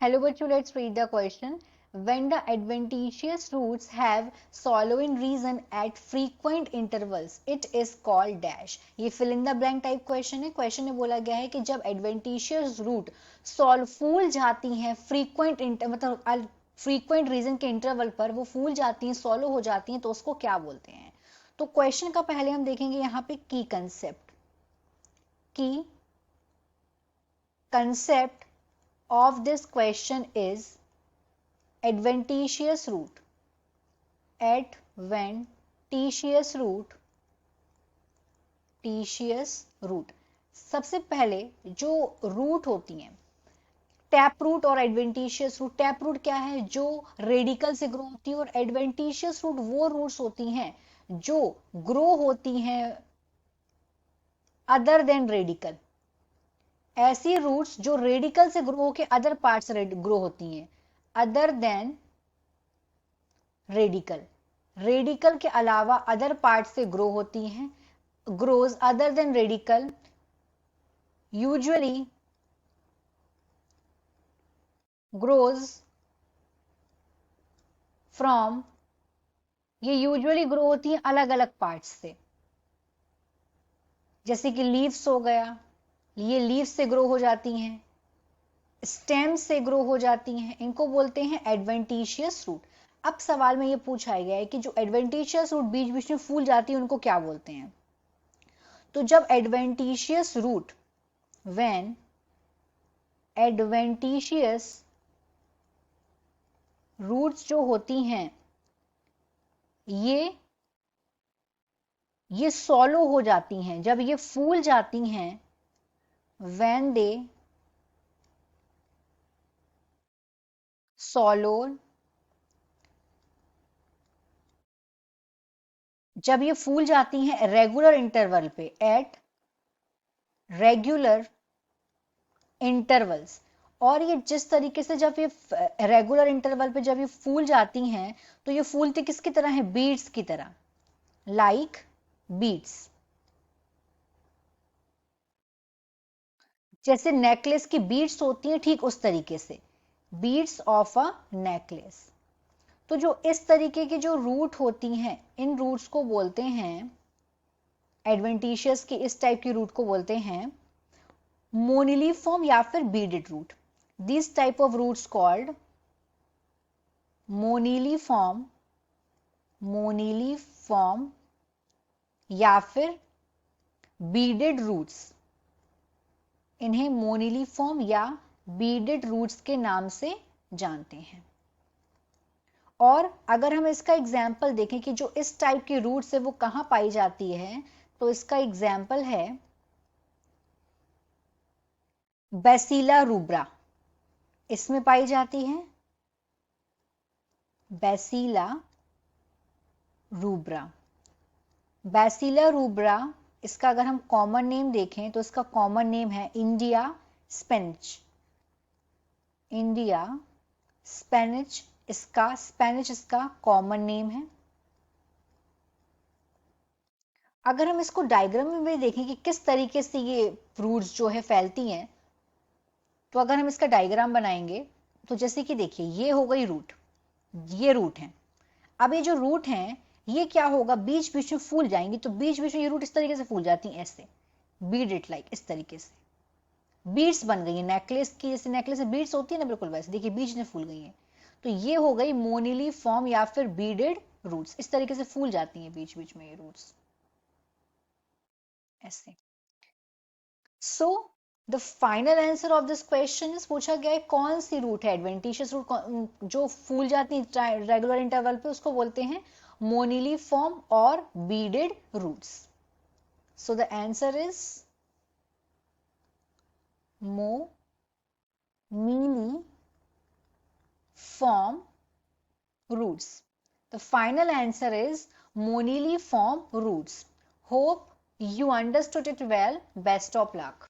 Hello बच्चों, let's read the question. When the adventitious roots have solve in reason at frequent intervals, it is called dash. ये fill in the blank type question है. Question में बोला गया है कि जब adventitious root solve फूल जाती हैं मतलब फ्रीक्वेंट रीजन के इंटरवल पर वो फूल जाती हैं, सॉल्व हो जाती हैं, तो उसको क्या बोलते हैं. तो क्वेश्चन का पहले हम देखेंगे यहाँ पे की concept of this question is adventitious root. Adventitious root. सबसे पहले जो रूट होती हैं, टैप रूट और एडवेंटिशियस रूट. टैप रूट क्या है? जो रेडिकल से ग्रो होती है. और एडवेंटिशियस रूट वो रूट्स होती हैं जो ग्रो होती हैं अदर देन रेडिकल. ऐसी रूट्स जो रेडिकल से ग्रो होकर अदर पार्ट से ग्रो होती हैं, अदर देन रेडिकल के अलावा अदर पार्ट से ग्रो होती हैं. Grows other than radical usually grows from, ये यूजुअली ग्रो होती हैं अलग अलग पार्ट्स से. जैसे कि लीव्स हो गया, ये लीव्स से ग्रो हो जाती हैं, स्टेम से ग्रो हो जाती हैं, इनको बोलते हैं एडवेंटिशियस रूट. अब सवाल में ये पूछा गया है कि जो एडवेंटिशियस रूट बीच बीच में फूल जाती है उनको क्या बोलते हैं. तो जब adventitious root, when adventitious roots जो होती हैं ये सॉलो हो जाती हैं, जब ये फूल जाती हैं, व्हेन दे सॉलो, जब ये फूल जाती हैं रेगुलर इंटरवल पे, एट रेगुलर इंटरवल्स. और ये जिस तरीके से जब ये रेगुलर इंटरवल पे जब ये फूल जाती हैं, तो ये फूलती किसकी तरह है? बीड्स की तरह, लाइक बीड्स. जैसे नेकलेस की बीड्स होती हैं, ठीक उस तरीके से, बीड्स ऑफ अ नेकलेस. तो जो इस तरीके की जो रूट होती हैं, इन रूट्स को बोलते हैं, एडवेंटिशियस की इस टाइप की रूट को बोलते हैं मोनिलीफॉर्म या फिर beaded root. This type of roots called moniliform या फिर बीडेड रूट्स. इन्हें मोनिलीफॉर्म या बीडेड रूट्स के नाम से जानते हैं. और अगर हम इसका एग्जाम्पल देखें कि जो इस टाइप की रूट्स है वो कहां पाई जाती है, तो इसका एग्जाम्पल है बैसिला रूब्रा. इसमें पाई जाती है बैसिला रूब्रा. बैसिला रूब्रा, इसका अगर हम कॉमन नेम देखें तो इसका कॉमन नेम है इंडिया स्पेनिच. इंडिया स्पेनिच इसका कॉमन नेम है. अगर हम इसको डायग्राम में देखें कि किस तरीके से ये रूट्स जो है फैलती हैं, तो अगर हम इसका डायग्राम बनाएंगे तो जैसे कि देखिए, ये हो गई रूट, ये रूट है. अब ये जो रूट हैं, ये क्या होगा, बीच बीच में फूल जाएंगी. तो बीच बीच में ये रूट इस तरीके से फूल जाती हैं, ऐसे बीड इट लाइक, इस तरीके से बीड्स बन गई है. नेकलेस की जैसे नेकलेस में बीड्स होती है ना, बिल्कुल वैसे देखिए बीच में फूल गई है. तो ये हो गई मोनिली फॉर्म या फिर बीडेड रूट्स. इस तरीके से फूल जाती हैं बीच बीच में ये रूट्स ऐसे. So the final answer of this question is, पूछा गया है कौन सी रूट है एडवेंटिशियस रूट जो फूल जाती है रेगुलर इंटरवल पे, उसको बोलते हैं मोनिली फॉर्म और beaded roots. So the answer is moniliform roots. The final answer is moniliform roots. Hope you understood it well. Best of luck.